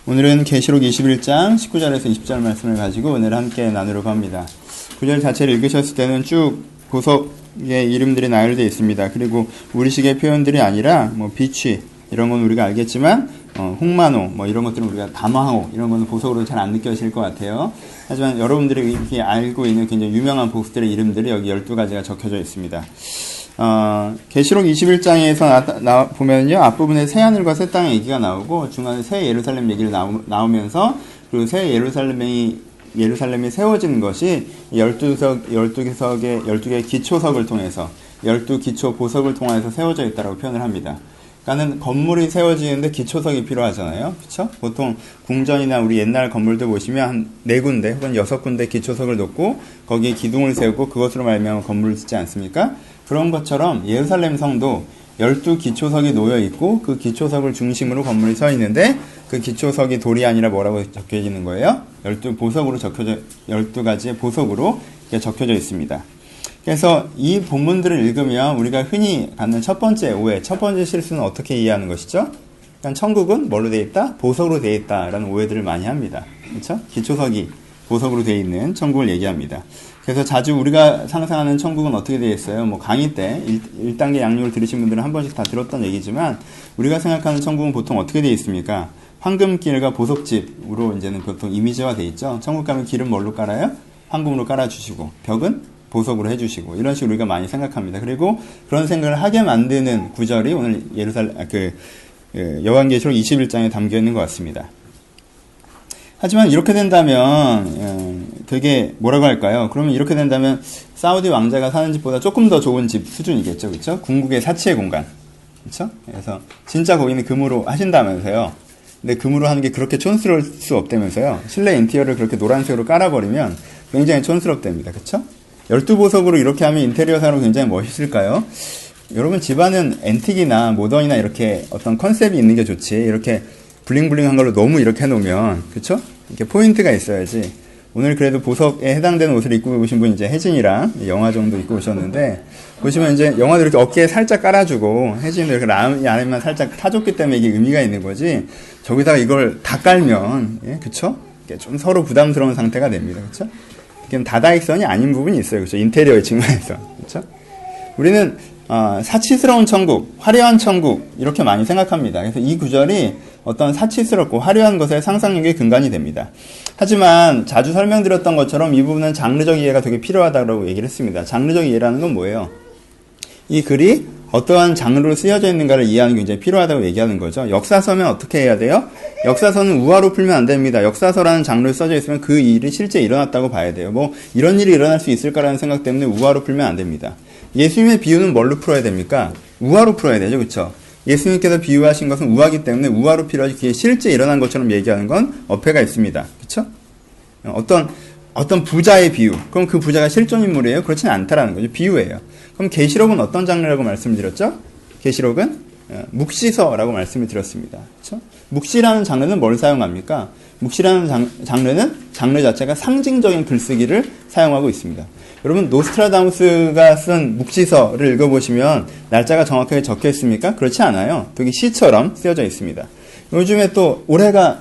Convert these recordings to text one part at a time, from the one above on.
오늘은 계시록 21장 19절에서 20절 말씀을 가지고 오늘 함께 나누려고 합니다. 구절 자체를 읽으셨을 때는 쭉 보석의 이름들이 나열되어 있습니다. 그리고 우리식의 표현들이 아니라 비취 이런 건 우리가 알겠지만 홍만호 이런 것들은 우리가 담화호 이런 거는 보석으로 잘 안 느껴질 것 같아요. 하지만 여러분들이 이렇게 알고 있는 굉장히 유명한 보석들의 이름들이 여기 12가지가 적혀져 있습니다. 계시록 21장에서 보면요, 앞부분에 새 하늘과 새 땅의 얘기가 나오고 중간에 새 예루살렘 얘기를 나오면서 그리고 새 예루살렘이 세워지는 것이 12개의 기초석을 통해서 12기초 보석을 통해서 세워져 있다고 표현을 합니다. 그러니까는 건물이 세워지는데 기초석이 필요하잖아요. 그렇죠? 보통 궁전이나 우리 옛날 건물들 보시면 한 4군데 혹은 6군데 기초석을 놓고 거기에 기둥을 세우고 그것으로 말미암아 건물을 짓지 않습니까? 그런 것처럼 예루살렘 성도 12기초석이 놓여 있고 그 기초석을 중심으로 건물이 서 있는데 그 기초석이 돌이 아니라 뭐라고 적혀지는 거예요? 12가지의 보석으로 적혀져 있습니다. 그래서 이 본문들을 읽으면 우리가 흔히 갖는 첫 번째 오해, 첫 번째 실수는 어떻게 이해하는 것이죠? 그러니까 천국은 뭘로 되어 있다? 보석으로 되어 있다라는 오해들을 많이 합니다. 그렇죠? 기초석이 보석으로 되어 있는 천국을 얘기합니다. 그래서 자주 우리가 상상하는 천국은 어떻게 되어 있어요? 강의 때 1단계 양육을 들으신 분들은 한 번씩 다 들었던 얘기지만 우리가 생각하는 천국은 보통 어떻게 되어 있습니까? 황금길과 보석집으로 이제는 보통 이미지화 되어 있죠. 천국 가면 길은 뭘로 깔아요? 황금으로 깔아주시고 벽은 보석으로 해주시고 이런 식으로 우리가 많이 생각합니다. 그리고 그런 생각을 하게 만드는 구절이 오늘 요한계시록 21장에 담겨 있는 것 같습니다. 하지만 이렇게 된다면 되게 뭐라고 할까요? 그러면 이렇게 된다면 사우디 왕자가 사는 집보다 조금 더 좋은 집 수준이겠죠, 그렇죠? 궁극의 사치의 공간, 그렇죠? 그래서 진짜 거기는 금으로 하신다면서요. 근데 금으로 하는 게 그렇게 촌스러울 수 없다면서요. 실내 인테리어를 그렇게 노란색으로 깔아버리면 굉장히 촌스럽답니다, 그렇죠? 12보석으로 이렇게 하면 인테리어상으로 굉장히 멋있을까요? 여러분 집안은 앤틱이나 모던이나 이렇게 어떤 컨셉이 있는 게 좋지 이렇게 블링블링한 걸로 너무 이렇게 해놓으면 그쵸? 이렇게 포인트가 있어야지. 오늘 그래도 보석에 해당되는 옷을 입고 오신 분이 이제 혜진이랑 영화 정도 입고 오셨는데 보시면 이제 영화도 이렇게 어깨에 살짝 깔아주고 혜진도 이렇게 라이 안에만 살짝 타줬기 때문에 이게 의미가 있는 거지 저기다가 이걸 다 깔면 그쵸? 좀 서로 부담스러운 상태가 됩니다. 그쵸? 다다익선이 아닌 부분이 있어요. 그렇죠? 인테리어의 측면에서. 그렇죠? 우리는 사치스러운 천국, 화려한 천국 이렇게 많이 생각합니다. 그래서 이 구절이 어떤 사치스럽고 화려한 것의 상상력의 근간이 됩니다. 하지만 자주 설명드렸던 것처럼 이 부분은 장르적 이해가 되게 필요하다고 얘기를 했습니다. 장르적 이해라는 건 뭐예요? 이 글이 어떠한 장르로 쓰여져 있는가를 이해하는 게 굉장히 필요하다고 얘기하는 거죠. 역사서면 어떻게 해야 돼요? 역사서는 우화로 풀면 안 됩니다. 역사서라는 장르로 써져 있으면 그 일이 실제 일어났다고 봐야 돼요. 이런 일이 일어날 수 있을까라는 생각 때문에 우화로 풀면 안 됩니다. 예수님의 비유는 뭘로 풀어야 됩니까? 우화로 풀어야 되죠. 그렇죠? 예수님께서 비유하신 것은 우화기 때문에 우화로 필요하지 그게 실제 일어난 것처럼 얘기하는 건 어폐가 있습니다. 그렇죠? 어떤 부자의 비유. 그럼 그 부자가 실존 인물이에요? 그렇지는 않다라는 거죠. 비유예요. 그럼 계시록은 어떤 장르라고 말씀드렸죠? 계시록은 묵시서라고 말씀을 드렸습니다. 그렇죠? 묵시라는 장르는 뭘 사용합니까? 묵시라는 장르는 장르 자체가 상징적인 글쓰기를 사용하고 있습니다. 여러분 노스트라다무스가 쓴 묵시서를 읽어보시면 날짜가 정확하게 적혀 있습니까? 그렇지 않아요. 되게 시처럼 쓰여져 있습니다. 요즘에 또 올해가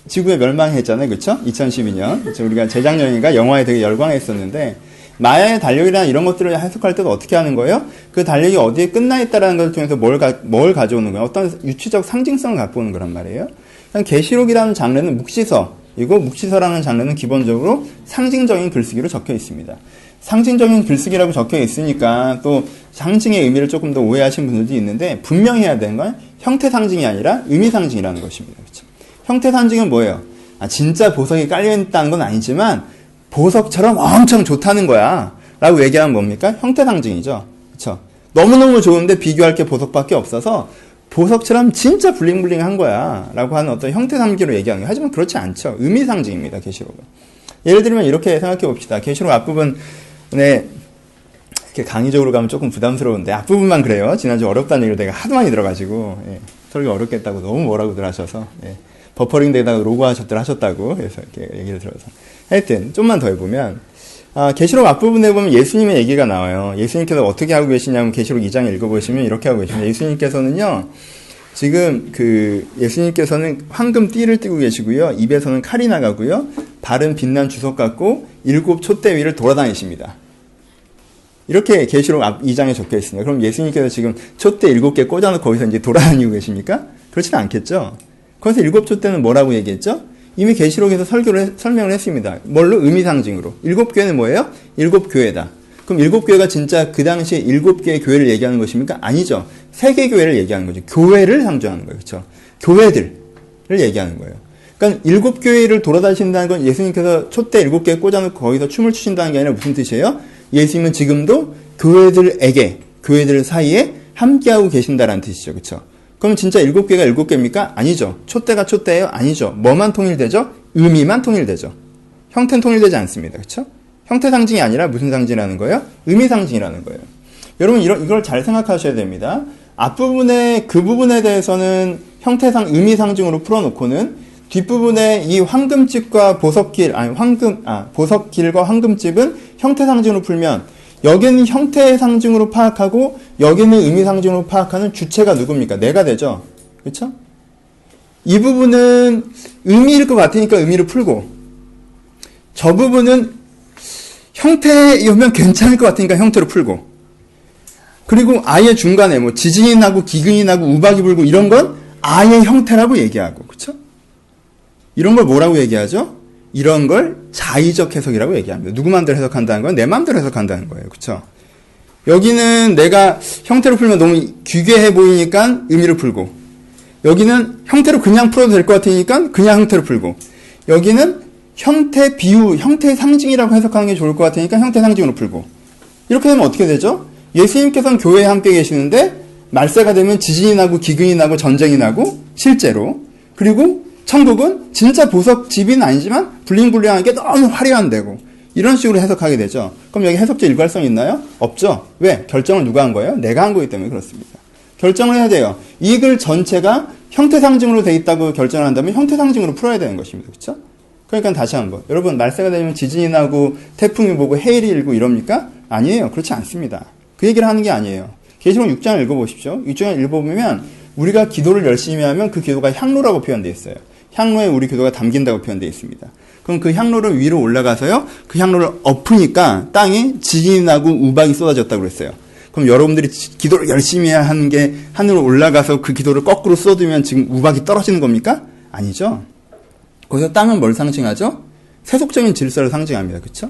지구의 멸망했잖아요. 그렇죠? 2012년. 우리가 재작년인가 영화에 되게 열광했었는데 마야의 달력이나 이런 것들을 해석할 때도 어떻게 하는 거예요? 그 달력이 어디에 끝나 있다라는 것을 통해서 뭘 가져오는 거예요? 어떤 유치적 상징성을 갖고 오는 거란 말이에요. 계시록이라는 장르는 묵시서이고 묵시서라는 장르는 기본적으로 상징적인 글쓰기로 적혀 있습니다. 상징적인 글쓰기라고 적혀 있으니까 또 상징의 의미를 조금 더 오해하신 분들도 있는데 분명히 해야 되는 건 형태 상징이 아니라 의미 상징이라는 것입니다. 그렇죠? 형태 상징은 뭐예요? 진짜 보석이 깔려있다는 건 아니지만 보석처럼 엄청 좋다는 거야 라고 얘기하면 뭡니까? 형태 상징이죠. 그쵸? 너무너무 좋은데 비교할 게 보석밖에 없어서 보석처럼 진짜 블링블링한 거야 라고 하는 어떤 형태 상징으로 얘기하는 거예요. 하지만 그렇지 않죠. 의미 상징입니다. 계시록은. 예를 들면 이렇게 생각해 봅시다. 계시록 앞부분에 이렇게 강의적으로 가면 조금 부담스러운데 앞부분만 그래요. 지난주 어렵다는 얘기를 내가 하도 많이 들어가지고 설교 어렵겠다고 너무 뭐라고들 하셔서 버퍼링 데다가 로고 하셨다고 해서 이렇게 얘기를 들어서 하여튼 좀만 더 해보면 계시록 앞부분에 보면 예수님의 얘기가 나와요. 예수님께서 어떻게 하고 계시냐면 계시록 2장 읽어보시면 이렇게 하고 계십니다. 예수님께서는요 지금 그 예수님께서는 황금 띠를 띠고 계시고요. 입에서는 칼이 나가고요. 발은 빛난 주석 같고 7 촛대 위를 돌아다니십니다. 이렇게 계시록 앞 2장에 적혀 있습니다. 그럼 예수님께서 지금 촛대 7개 꽂아놓고 거기서 이제 돌아다니고 계십니까? 그렇지는 않겠죠. 거기서 7 촛대는 뭐라고 얘기했죠? 이미 계시록에서 설명을 했습니다. 뭘로? 의미상징으로. 7교회는 뭐예요? 7교회다. 그럼 7교회가 진짜 그 당시에 7개의 교회를 얘기하는 것입니까? 아니죠. 세계교회를 얘기하는 거죠. 교회를 상징하는 거예요. 그렇죠? 교회들을 얘기하는 거예요. 그러니까 7교회를 돌아다니신다는 건 예수님께서 촛대 7개 꽂아놓고 거기서 춤을 추신다는 게 아니라 무슨 뜻이에요? 예수님은 지금도 교회들에게, 교회들 사이에 함께하고 계신다라는 뜻이죠. 그렇죠? 그럼 진짜 7개가 7개입니까? 아니죠. 촛대가 촛대예요? 아니죠. 뭐만 통일되죠? 의미만 통일되죠. 형태는 통일되지 않습니다. 그렇죠? 형태 상징이 아니라 무슨 상징이라는 거예요? 의미 상징이라는 거예요. 여러분 이걸 잘 생각하셔야 됩니다. 앞부분에 그 부분에 대해서는 형태상 의미 상징으로 풀어놓고는 뒷부분에 이 황금집과 보석길, 보석길과 황금집은 형태 상징으로 풀면 여기는 형태 상징으로 파악하고 여기는 의미 상징으로 파악하는 주체가 누굽니까? 내가 되죠. 그렇죠? 이 부분은 의미일 것 같으니까 의미를 풀고 저 부분은 형태이면 괜찮을 것 같으니까 형태로 풀고 그리고 아예 중간에 뭐 지진이 나고 기근이 나고 우박이 불고 이런 건 아예 형태라고 얘기하고 그렇죠? 이런 걸 뭐라고 얘기하죠? 이런 걸 자의적 해석이라고 얘기합니다. 누구 마음대로 해석한다는 건 내 마음대로 해석한다는 거예요. 그렇죠? 여기는 내가 형태로 풀면 너무 귀괴해 보이니까 의미를 풀고 여기는 형태로 그냥 풀어도 될 것 같으니까 그냥 형태로 풀고 여기는 형태 비유, 형태 상징이라고 해석하는 게 좋을 것 같으니까 형태 상징으로 풀고 이렇게 되면 어떻게 되죠? 예수님께서는 교회에 함께 계시는데 말세가 되면 지진이 나고 기근이 나고 전쟁이 나고 실제로 그리고 천국은 진짜 보석집은 아니지만 블링블링하게 너무 화려한 데고 이런 식으로 해석하게 되죠. 그럼 여기 해석적 일관성 있나요? 없죠. 왜? 결정을 누가 한 거예요? 내가 한 거기 때문에 그렇습니다. 결정을 해야 돼요. 이 글 전체가 형태 상징으로 돼 있다고 결정을 한다면 형태 상징으로 풀어야 되는 것입니다. 그렇죠? 그러니까 다시 한번 여러분 말세가 되면 지진이 나고 태풍이 보고 해일이 일고 이럽니까? 아니에요. 그렇지 않습니다. 그 얘기를 하는 게 아니에요. 계시록 6장을 읽어보십시오. 6장을 읽어보면 우리가 기도를 열심히 하면 그 기도가 향로라고 표현되어 있어요. 향로에 우리 기도가 담긴다고 표현되어 있습니다. 그럼 그 향로를 위로 올라가서요. 그 향로를 엎으니까 땅에 지진이 나고 우박이 쏟아졌다고 그랬어요. 그럼 여러분들이 기도를 열심히 하는 게 하늘로 올라가서 그 기도를 거꾸로 쏟으면 지금 우박이 떨어지는 겁니까? 아니죠. 거기서 땅은 뭘 상징하죠? 세속적인 질서를 상징합니다. 그렇죠?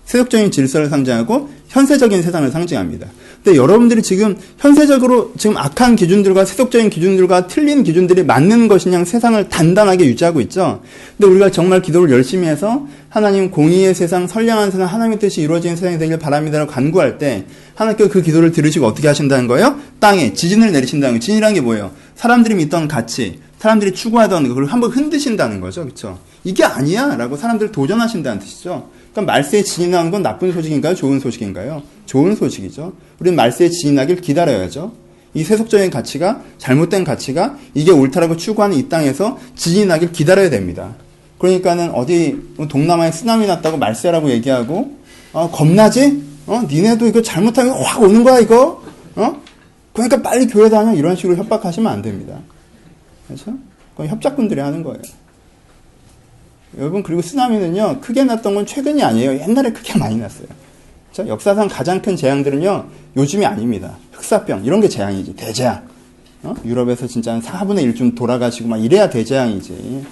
세속적인 질서를 상징하고 현세적인 세상을 상징합니다. 근데 여러분들이 지금 현세적으로 지금 악한 기준들과 세속적인 기준들과 틀린 기준들이 맞는 것이냐 세상을 단단하게 유지하고 있죠. 근데 우리가 정말 기도를 열심히 해서 하나님 공의의 세상, 선량한 세상, 하나님의 뜻이 이루어지는 세상이 되길 바랍니다라고 간구할 때 하나님께서 그 기도를 들으시고 어떻게 하신다는 거예요? 땅에 지진을 내리신다는 거예요. 지진이라는 게 뭐예요? 사람들이 믿던 가치, 사람들이 추구하던 그걸 한번 흔드신다는 거죠. 그렇죠? 이게 아니야 라고 사람들을 도전하신다는 뜻이죠. 그럼 말세에 지진이 나는 건 나쁜 소식인가요? 좋은 소식인가요? 좋은 소식이죠. 우리는 말세에 지진이 나길 기다려야죠. 이 세속적인 가치가, 잘못된 가치가 이게 옳다라고 추구하는 이 땅에서 지진이 나길 기다려야 됩니다. 그러니까는 어디 동남아에 쓰나미 났다고 말세라고 얘기하고 겁나지? 니네도 이거 잘못하면 확 오는 거야 이거? 그러니까 빨리 교회 다녀 이런 식으로 협박하시면 안 됩니다. 그렇죠? 그건 협작꾼들이 하는 거예요. 여러분 그리고 쓰나미는요 크게 났던 건 최근이 아니에요. 옛날에 크게 많이 났어요. 그렇죠? 역사상 가장 큰 재앙들은요 요즘이 아닙니다. 흑사병 이런 게 재앙이지. 대재앙. 유럽에서 진짜 한 4분의 1쯤 돌아가시고 막 이래야 대재앙이지.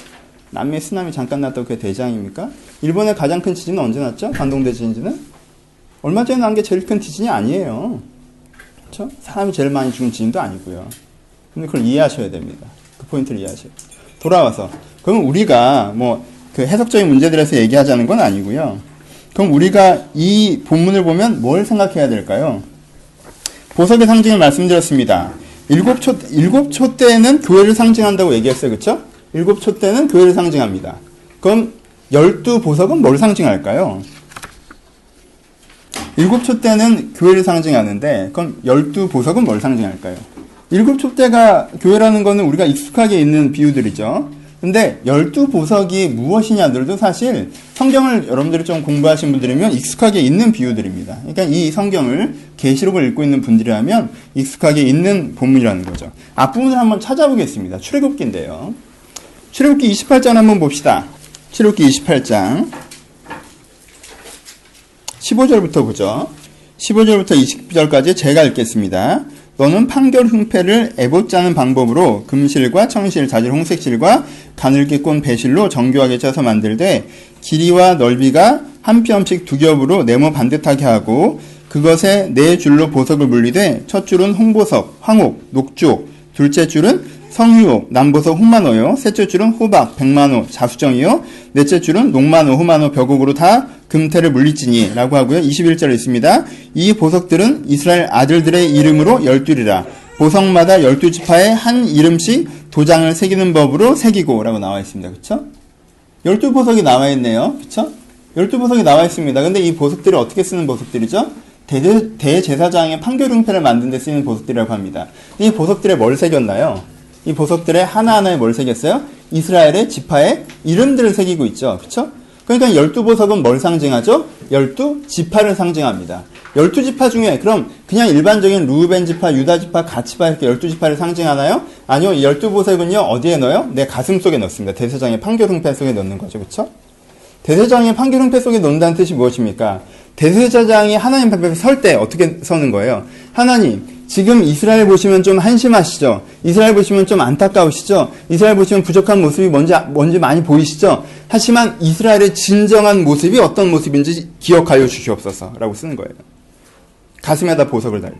남미에 쓰나미 잠깐 났다고 그게 대재앙입니까? 일본의 가장 큰 지진은 언제 났죠? 관동대지진은? 얼마 전에 난 게 제일 큰 지진이 아니에요. 그렇죠? 사람이 제일 많이 죽은 지진도 아니고요. 근데 그걸 이해하셔야 됩니다. 그 포인트를 이해하셔야 돼요. 돌아와서 그럼 우리가 그 해석적인 문제들에서 얘기하자는 건 아니고요. 그럼 우리가 이 본문을 보면 뭘 생각해야 될까요? 보석의 상징을 말씀드렸습니다. 7촛대는 교회를 상징한다고 얘기했어요. 그렇죠? 7촛대는 교회를 상징합니다. 그럼 12보석은 뭘 상징할까요? 7촛대는 교회를 상징하는데 그럼 12보석은 뭘 상징할까요? 7촛대가 교회라는 거는 우리가 익숙하게 있는 비유들이죠. 근데 12보석이 무엇이냐들도 사실 성경을 여러분들이 좀 공부하신 분들이면 익숙하게 있는 비유들입니다. 그러니까 이 성경을 계시록을 읽고 있는 분들이라면 익숙하게 있는 본문이라는 거죠. 앞부분을 한번 찾아보겠습니다. 출애굽기인데요. 출애굽기 28장 한번 봅시다. 출애굽기 28장 15절부터 보죠. 15절부터 20절까지 제가 읽겠습니다. 너는 판결 흉패를 에봇 짜는 방법으로 금실과 청실, 자질, 홍색실과 가늘게 꼰 배실로 정교하게 짜서 만들되 길이와 넓이가 한 뼘씩 두 겹으로 네모 반듯하게 하고 그것에 네 줄로 보석을 물리되 첫 줄은 홍보석, 황옥, 녹주옥, 둘째 줄은 성유옥, 남보석, 홍만호요. 셋째 줄은 호박, 백만호, 자수정이요. 넷째 줄은 녹만호, 호만호, 벽옥으로 다 금태를 물리지니 라고 하고요. 21절에 있습니다. 이 보석들은 이스라엘 아들들의 이름으로 12이라. 보석마다 12지파에 한 이름씩 도장을 새기는 법으로 새기고 라고 나와 있습니다. 그쵸? 12보석이 나와 있네요. 그쵸? 12보석이 나와 있습니다. 근데 이 보석들이 어떻게 쓰는 보석들이죠? 대제사장의 판결 흉패를 만든 데 쓰이는 보석들이라고 합니다. 이 보석들에 뭘 새겼나요? 이 보석들의 하나하나에 뭘 새겼어요? 이스라엘의 지파의 이름들을 새기고 있죠. 그쵸? 그러니까 12보석은 뭘 상징하죠? 12지파를 상징합니다. 12지파 중에 그럼 그냥 일반적인 루벤 지파, 유다 지파, 갓 지파 이렇게 12지파를 상징하나요? 아니요. 이 12보석은요. 어디에 넣어요? 내 가슴 속에 넣습니다. 대제사장의 판결 흉패 속에 넣는 거죠. 그쵸? 대제사장의 판결 흉패 속에 넣는다는 뜻이 무엇입니까? 대제사장이 하나님 앞에 설 때 어떻게 서는 거예요? 하나님, 지금 이스라엘 보시면 좀 한심하시죠? 이스라엘 보시면 좀 안타까우시죠? 이스라엘 보시면 부족한 모습이 뭔지 많이 보이시죠? 하지만 이스라엘의 진정한 모습이 어떤 모습인지 기억하여 주시옵소서 라고 쓰는 거예요. 가슴에다 보석을 달고.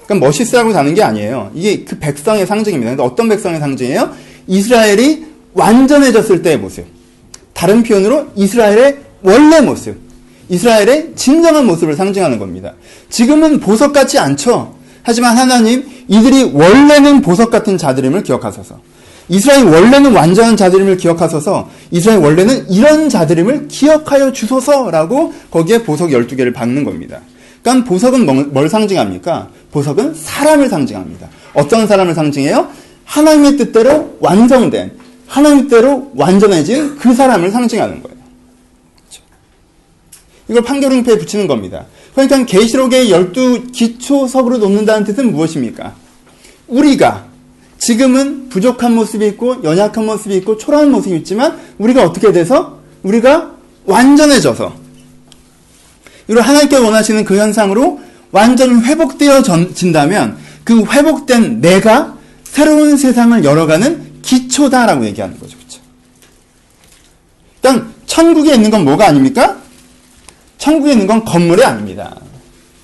그러니까 멋있으라고 다는 게 아니에요. 이게 그 백성의 상징입니다. 근데 어떤 백성의 상징이에요? 이스라엘이 완전해졌을 때의 모습. 다른 표현으로 이스라엘의 원래 모습. 이스라엘의 진정한 모습을 상징하는 겁니다. 지금은 보석 같지 않죠? 하지만 하나님, 이들이 원래는 보석 같은 자들임을 기억하소서. 이스라엘 원래는 완전한 자들임을 기억하소서. 이스라엘 원래는 이런 자들임을 기억하여 주소서라고 거기에 보석 12개를 박는 겁니다. 그러니까 보석은 뭘 상징합니까? 보석은 사람을 상징합니다. 어떤 사람을 상징해요? 하나님의 뜻대로 완성된, 하나님의 뜻대로 완전해진 그 사람을 상징하는 거예요. 그렇죠? 이걸 판결 흉패에 붙이는 겁니다. 그러니까 계시록의 12기초석으로 놓는다는 뜻은 무엇입니까? 우리가 지금은 부족한 모습이 있고 연약한 모습이 있고 초라한 모습이 있지만 우리가 어떻게 돼서? 우리가 완전해져서 이걸 하나님께 원하시는 그 현상으로 완전히 회복되어진다면 그 회복된 내가 새로운 세상을 열어가는 기초다라고 얘기하는 거죠. 그렇죠? 그러니까 천국에 있는 건 뭐가 아닙니까? 천국에 있는 건 건물이 아닙니다.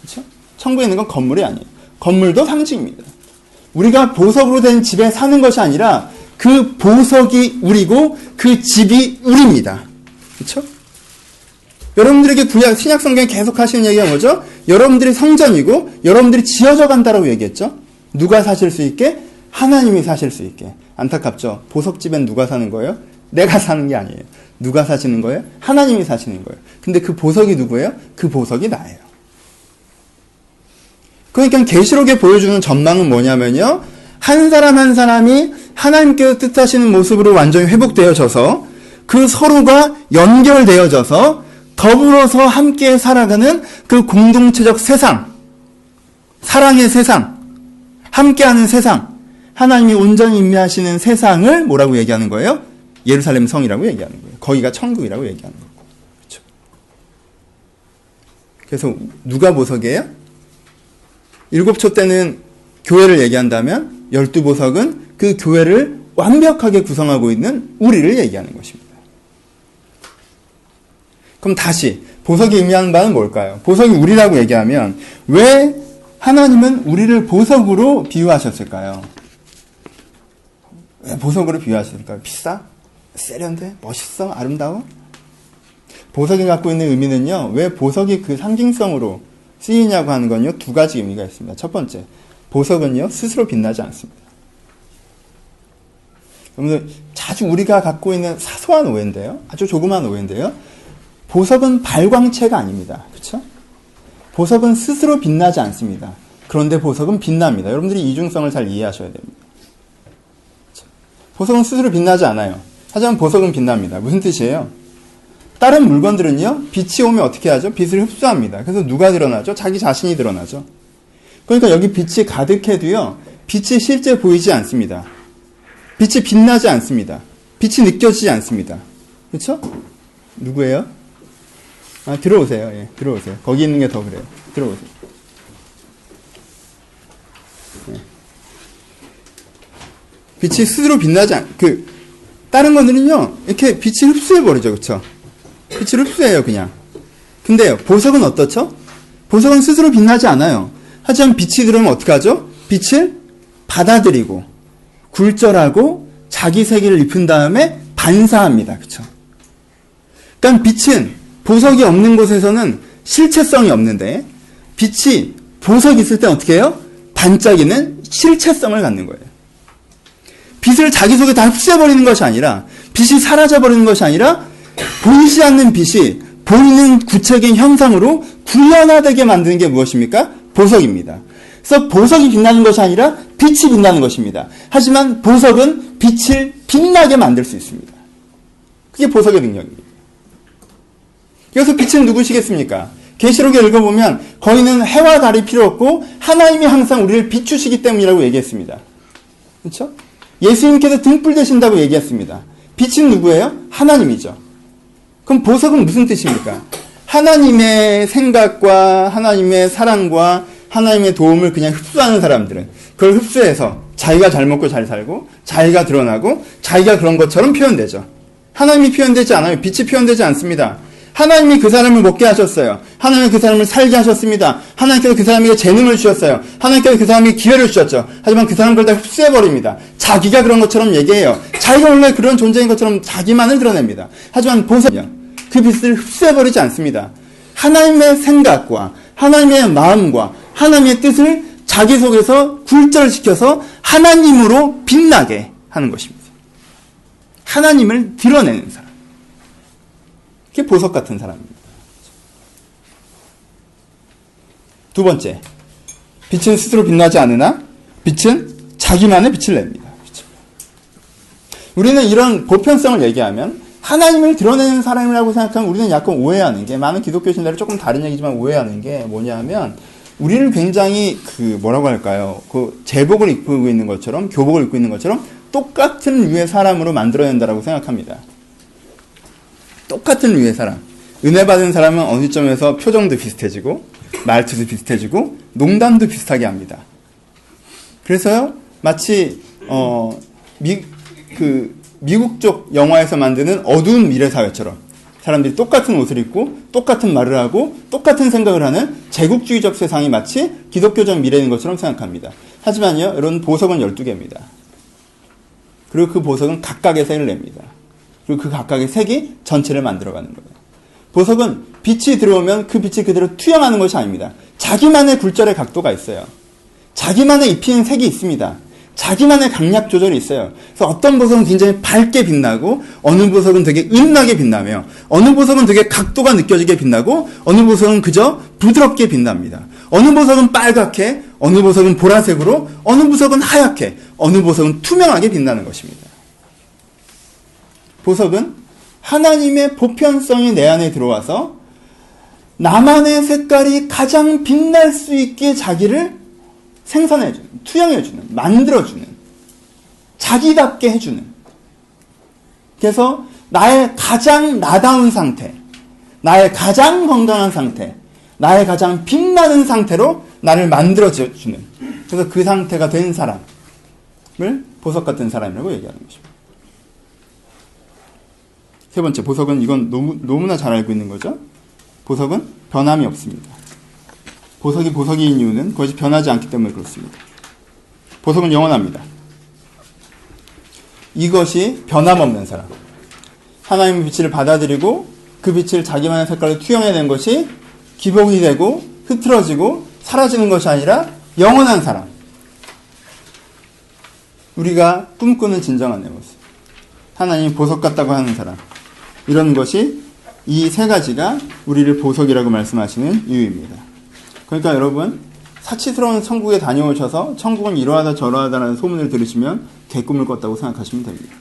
그렇죠? 천국에 있는 건 건물이 아니에요. 건물도 상징입니다. 우리가 보석으로 된 집에 사는 것이 아니라 그 보석이 우리고 그 집이 우리입니다. 그렇죠? 여러분들에게 신약 성경에 계속 하시는 얘기가 뭐죠? 여러분들이 성전이고 여러분들이 지어져 간다라고 얘기했죠? 누가 사실 수 있게? 하나님이 사실 수 있게. 안타깝죠? 보석집엔 누가 사는 거예요? 내가 사는 게 아니에요. 누가 사시는 거예요? 하나님이 사시는 거예요. 근데 그 보석이 누구예요? 그 보석이 나예요. 그러니까 계시록에 보여주는 전망은 뭐냐면요. 한 사람 한 사람이 하나님께서 뜻하시는 모습으로 완전히 회복되어져서 그 서로가 연결되어져서 더불어서 함께 살아가는 그 공동체적 세상, 사랑의 세상, 함께하는 세상, 하나님이 온전히 임재하시는 세상을 뭐라고 얘기하는 거예요? 예루살렘 성이라고 얘기하는 거예요. 거기가 천국이라고 얘기하는 거고. 그렇죠? 그래서 누가 보석이에요? 7초 때는 교회를 얘기한다면 12보석은 그 교회를 완벽하게 구성하고 있는 우리를 얘기하는 것입니다. 그럼 다시 보석이 의미하는 바는 뭘까요? 보석이 우리라고 얘기하면 왜 하나님은 우리를 보석으로 비유하셨을까요? 왜 보석으로 비유하셨을까요? 비싸? 세련돼? 멋있어? 아름다워? 보석이 갖고 있는 의미는요. 왜 보석이 그 상징성으로 쓰이냐고 하는 건요. 두 가지 의미가 있습니다. 첫 번째, 보석은요. 스스로 빛나지 않습니다. 여러분들 자주 우리가 갖고 있는 사소한 오해인데요. 아주 조그만 오해인데요. 보석은 발광체가 아닙니다. 그렇죠? 보석은 스스로 빛나지 않습니다. 그런데 보석은 빛납니다. 여러분들이 이중성을 잘 이해하셔야 됩니다. 그렇죠? 보석은 스스로 빛나지 않아요. 하지만 보석은 빛납니다. 무슨 뜻이에요? 다른 물건들은요, 빛이 오면 어떻게 하죠? 빛을 흡수합니다. 그래서 누가 드러나죠? 자기 자신이 드러나죠. 그러니까 여기 빛이 가득해도요, 빛이 실제 보이지 않습니다. 빛이 빛나지 않습니다. 빛이 느껴지지 않습니다. 그렇죠? 누구예요? 아, 들어오세요. 예, 들어오세요. 거기 있는 게 더 그래요. 들어오세요. 예. 빛이 스스로 빛나지 다른 것들은요, 이렇게 빛을 흡수해버리죠. 그쵸? 빛을 흡수해요, 그냥. 근데요, 보석은 어떻죠? 보석은 스스로 빛나지 않아요. 하지만 빛이 들어오면 어떡하죠? 빛을 받아들이고, 굴절하고, 자기 세계를 입힌 다음에 반사합니다. 그쵸? 그러니까 빛은 보석이 없는 곳에서는 실체성이 없는데, 빛이 보석이 있을 땐 어떻게 해요? 반짝이는 실체성을 갖는 거예요. 빛을 자기 속에 다 흡수해버리는 것이 아니라, 빛이 사라져버리는 것이 아니라, 보이지 않는 빛이 보이는 구체적인 형상으로 구현화되게 만드는 게 무엇입니까? 보석입니다. 그래서 보석이 빛나는 것이 아니라 빛이 빛나는 것입니다. 하지만 보석은 빛을 빛나게 만들 수 있습니다. 그게 보석의 능력입니다. 그래서 빛은 누구시겠습니까? 계시록에 읽어보면 거기는 해와 달이 필요 없고 하나님이 항상 우리를 비추시기 때문이라고 얘기했습니다. 그렇죠? 예수님께서 등불 되신다고 얘기했습니다. 빛은 누구예요? 하나님이죠. 그럼 보석은 무슨 뜻입니까? 하나님의 생각과 하나님의 사랑과 하나님의 도움을 그냥 흡수하는 사람들은 그걸 흡수해서 자기가 잘 먹고 잘 살고 자기가 드러나고 자기가 그런 것처럼 표현되죠. 하나님이 표현되지 않아요. 빛이 표현되지 않습니다. 하나님이 그 사람을 먹게 하셨어요. 하나님이 그 사람을 살게 하셨습니다. 하나님께서 그 사람에게 재능을 주셨어요. 하나님께서 그 사람에게 기회를 주셨죠. 하지만 그 사람은 그걸 다 흡수해버립니다. 자기가 그런 것처럼 얘기해요. 자기가 원래 그런 존재인 것처럼 자기만을 드러냅니다. 하지만 보석은요, 그 빛을 흡수해버리지 않습니다. 하나님의 생각과 하나님의 마음과 하나님의 뜻을 자기 속에서 굴절시켜서 하나님으로 빛나게 하는 것입니다. 하나님을 드러내는 사람. 그게 보석 같은 사람입니다. 두 번째, 빛은 스스로 빛나지 않으나 빛은 자기만의 빛을 냅니다. 우리는 이런 보편성을 얘기하면 하나님을 드러내는 사람이라고 생각하면 우리는 약간 오해하는 게, 많은 기독교 신자들이 조금 다른 얘기지만 오해하는 게 뭐냐면, 우리를 굉장히 뭐라고 할까요? 제복을 입고 있는 것처럼, 교복을 입고 있는 것처럼 똑같은 류의 사람으로 만들어낸다라고 생각합니다. 똑같은 류의 사람. 은혜 받은 사람은 어느 점에서 표정도 비슷해지고, 말투도 비슷해지고, 농담도 비슷하게 합니다. 그래서요, 마치, 미국 쪽 영화에서 만드는 어두운 미래 사회처럼 사람들이 똑같은 옷을 입고 똑같은 말을 하고 똑같은 생각을 하는 제국주의적 세상이 마치 기독교적 미래인 것처럼 생각합니다. 하지만요, 여러분, 보석은 12개입니다. 그리고 그 보석은 각각의 색을 냅니다. 그리고 그 각각의 색이 전체를 만들어가는 거예요. 보석은 빛이 들어오면 그 빛이 그대로 투영하는 것이 아닙니다. 자기만의 굴절의 각도가 있어요. 자기만의 입히는 색이 있습니다. 자기만의 강약 조절이 있어요. 그래서 어떤 보석은 굉장히 밝게 빛나고, 어느 보석은 되게 은은하게 빛나며, 어느 보석은 되게 각도가 느껴지게 빛나고, 어느 보석은 그저 부드럽게 빛납니다. 어느 보석은 빨갛게, 어느 보석은 보라색으로, 어느 보석은 하얗게, 어느 보석은 투명하게 빛나는 것입니다. 보석은 하나님의 보편성이 내 안에 들어와서 나만의 색깔이 가장 빛날 수 있게 자기를 생산해주는, 투영해주는, 만들어주는, 자기답게 해주는. 그래서 나의 가장 나다운 상태, 나의 가장 건강한 상태, 나의 가장 빛나는 상태로 나를 만들어주는, 그래서 그 상태가 된 사람을 보석 같은 사람이라고 얘기하는 것입니다. 세 번째, 보석은, 이건 너무나 잘 알고 있는 거죠. 보석은 변함이 없습니다. 보석이 보석인 이유는 그것이 변하지 않기 때문에 그렇습니다. 보석은 영원합니다. 이것이 변함없는 사람. 하나님의 빛을 받아들이고 그 빛을 자기만의 색깔로 투영해낸 것이 기복이 되고 흐트러지고 사라지는 것이 아니라 영원한 사람. 우리가 꿈꾸는 진정한 내 모습. 하나님이 보석 같다고 하는 사람. 이런 것이 이 세 가지가 우리를 보석이라고 말씀하시는 이유입니다. 그러니까 여러분, 사치스러운 천국에 다녀오셔서 천국은 이러하다 저러하다라는 소문을 들으시면 개꿈을 꿨다고 생각하시면 됩니다.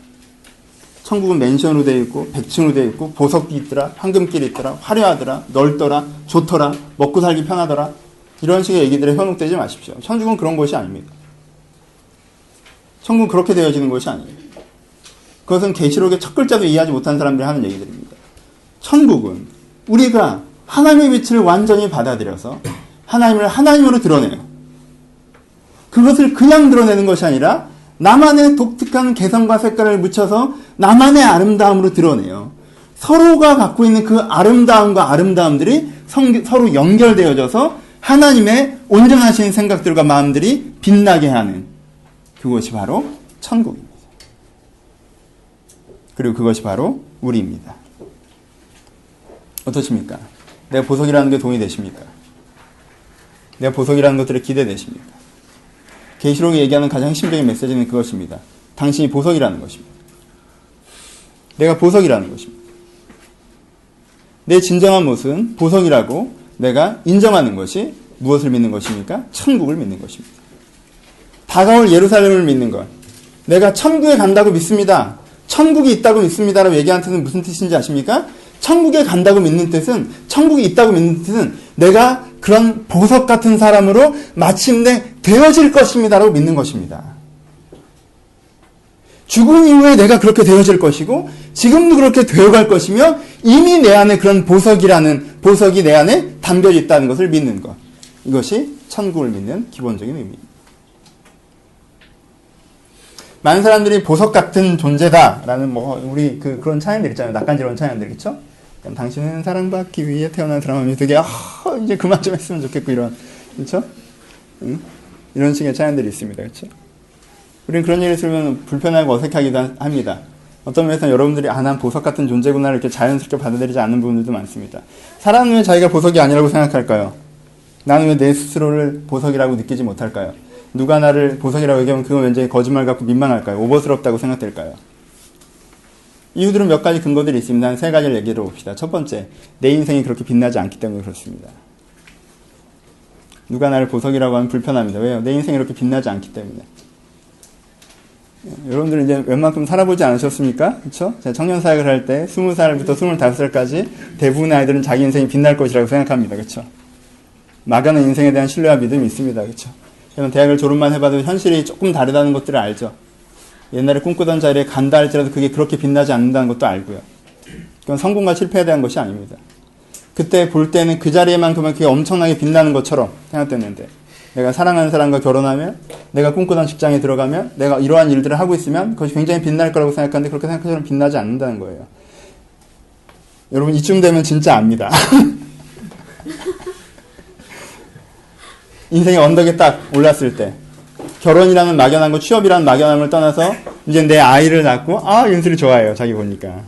천국은 맨션으로 되어 있고 100층으로 되어 있고 보석이 있더라, 황금길이 있더라, 화려하더라, 넓더라, 좋더라, 먹고 살기 편하더라. 이런 식의 얘기들에 현혹되지 마십시오. 천국은 그런 것이 아닙니다. 천국은 그렇게 되어지는 것이 아니에요. 그것은 계시록의 첫 글자도 이해하지 못한 사람들이 하는 얘기들입니다. 천국은 우리가 하나님의 빛을 완전히 받아들여서 하나님을 하나님으로 드러내요. 그것을 그냥 드러내는 것이 아니라 나만의 독특한 개성과 색깔을 묻혀서 나만의 아름다움으로 드러내요. 서로가 갖고 있는 그 아름다움과 아름다움들이 서로 연결되어져서 하나님의 온전하신 생각들과 마음들이 빛나게 하는 그것이 바로 천국입니다. 그리고 그것이 바로 우리입니다. 어떠십니까? 내가 보석이라는 게 동의 되십니까? 내가 보석이라는 것들에 기대되십니까? 계시록이 얘기하는 가장 핵심적인 메시지는 그것입니다. 당신이 보석이라는 것입니다. 내가 보석이라는 것입니다. 내 진정한 모습은 보석이라고 내가 인정하는 것이 무엇을 믿는 것입니까? 천국을 믿는 것입니다. 다가올 예루살렘을 믿는 것. 내가 천국에 간다고 믿습니다. 천국이 있다고 믿습니다라고 얘기하는 뜻은 무슨 뜻인지 아십니까? 천국에 간다고 믿는 뜻은, 천국이 있다고 믿는 뜻은 내가 그런 보석 같은 사람으로 마침내 되어질 것입니다라고 믿는 것입니다. 죽음 이후에 내가 그렇게 되어질 것이고 지금도 그렇게 되어갈 것이며 이미 내 안에 그런 보석이 내 안에 담겨 있다는 것을 믿는 것. 이것이 천국을 믿는 기본적인 의미입니다. 많은 사람들이 보석 같은 존재다라는 우리 그런 찬양들 있잖아요. 낯간지러운 찬양들, 그렇죠? 당신은 사랑받기 위해 태어난 사람이면 되게 이제 그만 좀 했으면 좋겠고 이런, 그렇죠? 응? 이런 식의 찬양들이 있습니다, 그렇죠? 우리는 그런 얘기를 들으면 불편하고 어색하기도 합니다. 어떤 면에서는 여러분들이 난 보석 같은 존재구나 이렇게 자연스럽게 받아들이지 않는 부분들도 많습니다. 사람은 왜 자기가 보석이 아니라고 생각할까요? 나는 왜 내 스스로를 보석이라고 느끼지 못할까요? 누가 나를 보석이라고 얘기하면 그건 왠지 거짓말 같고 민망할까요? 오버스럽다고 생각될까요? 이유들은 몇 가지 근거들이 있습니다. 한 세 가지를 얘기해 봅시다. 첫 번째, 내 인생이 그렇게 빛나지 않기 때문에 그렇습니다. 누가 나를 보석이라고 하면 불편합니다. 왜요? 내 인생이 그렇게 빛나지 않기 때문에. 여러분들은 이제 웬만큼 살아보지 않으셨습니까? 그렇죠? 제가 청년 사역을 할 때 20살부터 25살까지 대부분의 아이들은 자기 인생이 빛날 것이라고 생각합니다. 그렇죠? 막연한 인생에 대한 신뢰와 믿음이 있습니다. 그렇죠? 여러분 대학을 졸업만 해봐도 현실이 조금 다르다는 것들을 알죠. 옛날에 꿈꾸던 자리에 간다 할지라도 그게 그렇게 빛나지 않는다는 것도 알고요. 그건 성공과 실패에 대한 것이 아닙니다. 그때 볼 때는 그 자리에만큼은 그게 엄청나게 빛나는 것처럼 생각됐는데 내가 사랑하는 사람과 결혼하면, 내가 꿈꾸던 직장에 들어가면, 내가 이러한 일들을 하고 있으면 그것이 굉장히 빛날 거라고 생각하는데 그렇게 생각처럼 빛나지 않는다는 거예요. 여러분 이쯤 되면 진짜 압니다. 인생의 언덕에 딱 올랐을 때 결혼이라는 막연한 거, 취업이라는 막연함을 떠나서 이제 내 아이를 낳고 윤슬이 좋아해요. 자기 보니까.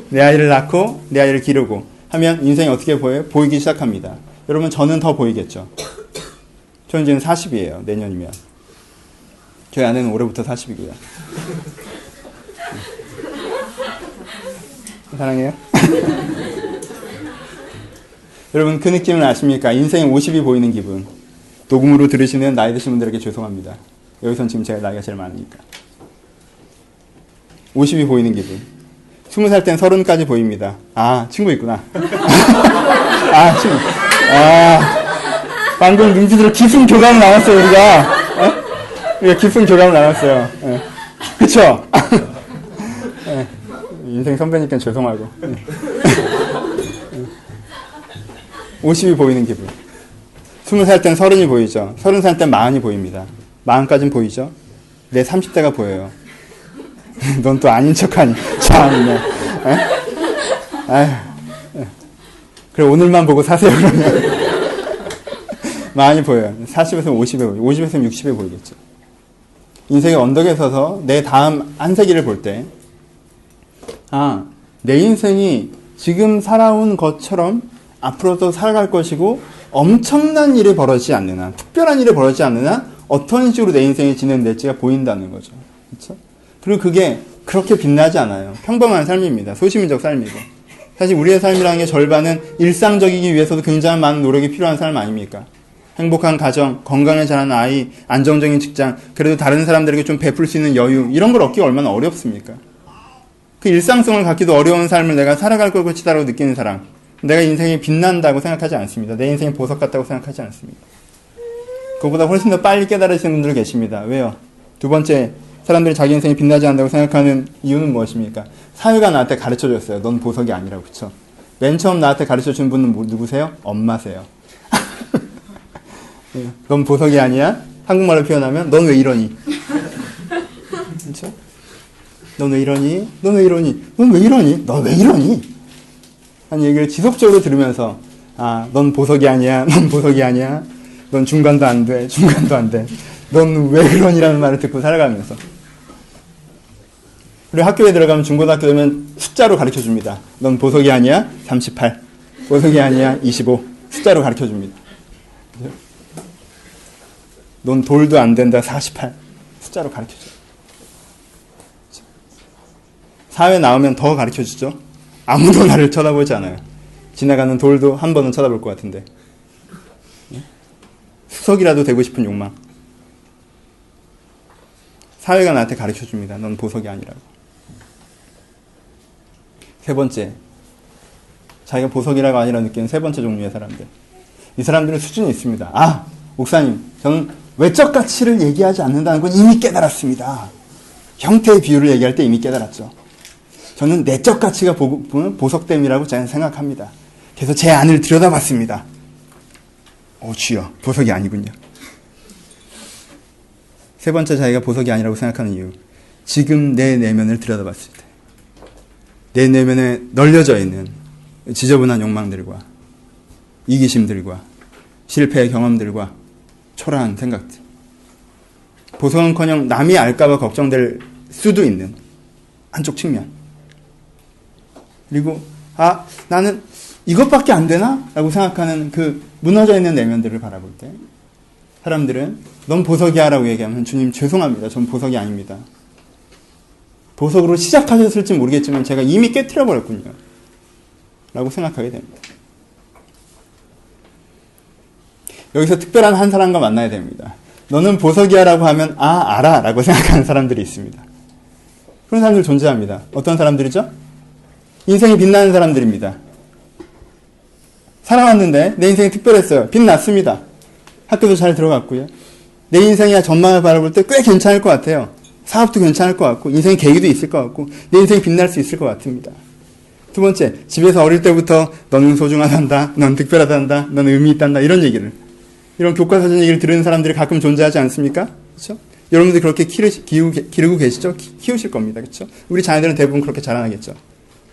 내 아이를 낳고 내 아이를 기르고 하면 인생이 어떻게 보여요? 보이기 시작합니다. 여러분 저는 더 보이겠죠. 저는 이제는 40이에요. 내년이면. 저희 아내는 올해부터 40이고요. 사랑해요. 여러분 그 느낌을 아십니까? 인생이 50이 보이는 기분. 녹음으로 들으시는 나이 드신 분들에게 죄송합니다. 여기선 지금 제가 나이가 제일 많으니까. 50이 보이는 기분. 20살 땐 30까지 보입니다. 친구 있구나. 친구. 방금 눈빛으로 깊은 교감을 나눴어요, 우리가. 우리가 깊은 교감을 나눴어요. 그쵸? 인생 선배니까 죄송하고. 50이 보이는 기분. 20살 땐 30이 보이죠. 30살 땐 40이 보입니다. 40까지는 보이죠. 내 30대가 보여요. 넌 또 아닌 척하니. 참네. 그래 오늘만 보고 사세요 그러면. 많이 보여요. 40에서 50에 보이고 50에서 60에 보이겠죠. 인생의 언덕에 서서 내 다음 한 세기를 볼 때 내 인생이 지금 살아온 것처럼 앞으로도 살아갈 것이고 엄청난 일이 벌어지지 않는 한, 특별한 일이 벌어지지 않는 한 어떤 식으로 내 인생이 진행될지가 보인다는 거죠. 그렇죠? 그리고 그게 그렇게 빛나지 않아요. 평범한 삶입니다. 소시민적 삶이고. 사실 우리의 삶이라는 게 절반은 일상적이기 위해서도 굉장히 많은 노력이 필요한 삶 아닙니까? 행복한 가정, 건강에 자라는 아이, 안정적인 직장, 그래도 다른 사람들에게 좀 베풀 수 있는 여유, 이런 걸 얻기가 얼마나 어렵습니까? 그 일상성을 갖기도 어려운 삶을 내가 살아갈 걸 것이다라고 느끼는 사람. 내가 인생이 빛난다고 생각하지 않습니다. 내 인생이 보석 같다고 생각하지 않습니다. 그보다 훨씬 더 빨리 깨달으시는 분들 계십니다. 왜요? 두 번째, 사람들이 자기 인생이 빛나지 않는다고 생각하는 이유는 무엇입니까? 사회가 나한테 가르쳐줬어요. 넌 보석이 아니라고. 그쵸? 맨 처음 나한테 가르쳐준 분은 누구세요? 엄마세요. 넌 보석이 아니야? 한국말로 표현하면 넌 왜 이러니? 그쵸? 넌 왜 이러니? 넌 왜 이러니? 넌 왜 이러니? 넌 왜 이러니? 하는 얘기를 지속적으로 들으면서 넌 보석이 아니야. 넌 보석이 아니야. 넌 중간도 안 돼. 중간도 안 돼. 넌 왜 그러니라는 말을 듣고 살아가면서. 그리고 학교에 들어가면 중고등학교 되면 숫자로 가르쳐줍니다. 넌 보석이 아니야? 38. 보석이 아니야? 25. 숫자로 가르쳐줍니다. 넌 돌도 안 된다? 48. 숫자로 가르쳐줘. 사회 나오면 더 가르쳐주죠. 아무도 나를 쳐다보지 않아요. 지나가는 돌도 한 번은 쳐다볼 것 같은데. 수석이라도 되고 싶은 욕망. 사회가 나한테 가르쳐줍니다. 넌 보석이 아니라고. 세 번째, 자기가 보석이라고 아니라 느끼는 세 번째 종류의 사람들. 이 사람들은 수준이 있습니다. 목사님, 저는 외적 가치를 얘기하지 않는다는 건 이미 깨달았습니다. 형태의 비율을 얘기할 때 이미 깨달았죠. 저는 내적 가치가 보석됨이라고 저는 생각합니다. 그래서 제 안을 들여다봤습니다. 주여, 보석이 아니군요. 세 번째, 자기가 보석이 아니라고 생각하는 이유. 지금 내 내면을 들여다봤을 때 내 내면에 널려져 있는 지저분한 욕망들과 이기심들과 실패의 경험들과 초라한 생각들. 보석은커녕 남이 알까봐 걱정될 수도 있는 한쪽 측면. 그리고 나는 이것밖에 안 되나? 라고 생각하는 그 무너져 있는 내면들을 바라볼 때 사람들은 넌 보석이야 라고 얘기하면 주님 죄송합니다. 전 보석이 아닙니다. 보석으로 시작하셨을지 모르겠지만 제가 이미 깨트려 버렸군요. 라고 생각하게 됩니다. 여기서 특별한 한 사람과 만나야 됩니다. 너는 보석이야 라고 하면 알아 라고 생각하는 사람들이 있습니다. 그런 사람들 존재합니다. 어떤 사람들이죠? 인생이 빛나는 사람들입니다. 살아왔는데 내 인생이 특별했어요. 빛났습니다. 학교도 잘 들어갔고요. 내 인생이야 전망을 바라볼 때 꽤 괜찮을 것 같아요. 사업도 괜찮을 것 같고 인생의 계기도 있을 것 같고 내 인생이 빛날 수 있을 것 같습니다. 두 번째, 집에서 어릴 때부터 너는 소중하단다, 넌 특별하단다, 넌 의미 있단다 이런 얘기를, 이런 교과서적 얘기를 들은 사람들이 가끔 존재하지 않습니까? 그렇죠? 여러분들 그렇게 기르고 계시죠? 키우실 겁니다. 그렇죠? 우리 자녀들은 대부분 그렇게 자라나겠죠.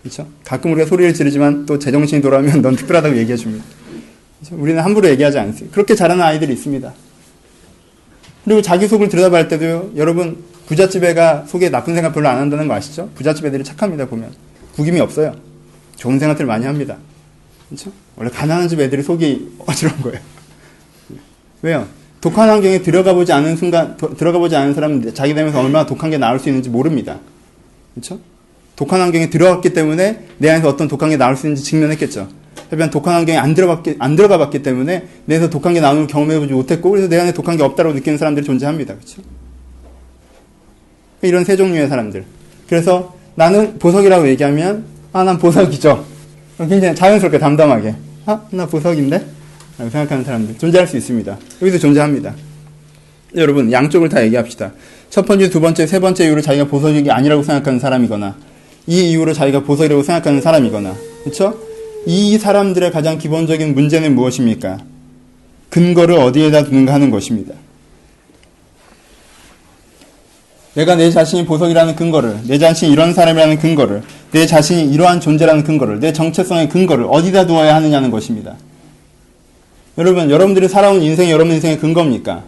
그렇죠? 가끔 우리가 소리를 지르지만 또 제정신이 돌아오면 넌 특별하다고 얘기해 줍니다. 그렇죠? 우리는 함부로 얘기하지 않습니다. 그렇게 자라는 아이들이 있습니다. 그리고 자기 속을 들여다볼 때도요, 여러분 부잣집 애가 속에 나쁜 생각 별로 안 한다는 거 아시죠? 부잣집 애들이 착합니다. 보면 구김이 없어요. 좋은 생각들 많이 합니다. 그렇죠? 원래 가난한 집 애들이 속이 어지러운 거예요. 왜요? 독한 환경에 들어가 보지 않은 사람은 자기 내면서 얼마나 독한 게 나올 수 있는지 모릅니다. 그렇죠? 독한 환경에 들어갔기 때문에 내 안에서 어떤 독한 게 나올 수 있는지 직면했겠죠. 하지만 독한 환경에 안 들어가 봤기 때문에 내 안에서 독한 게 나오는 걸 경험해보지 못했고, 그래서 내 안에 독한 게 없다고 느끼는 사람들이 존재합니다. 그렇죠? 이런 세 종류의 사람들. 그래서 나는 보석이라고 얘기하면 난 보석이죠. 굉장히 자연스럽게 담담하게 나 보석인데? 라고 생각하는 사람들 존재할 수 있습니다. 여기도 존재합니다. 여러분 양쪽을 다 얘기합시다. 첫 번째, 두 번째, 세 번째 이유로 자기가 보석이 아니라고 생각하는 사람이거나 이 이유로 자기가 보석이라고 생각하는 사람이거나, 그렇죠? 이 사람들의 가장 기본적인 문제는 무엇입니까? 근거를 어디에다 두는가 하는 것입니다. 내가 내 자신이 보석이라는 근거를, 내 자신이 이런 사람이라는 근거를, 내 자신이 이러한 존재라는 근거를, 내 정체성의 근거를 어디다 두어야 하느냐는 것입니다. 여러분들이 살아온 인생이 여러분 인생의 근거입니까?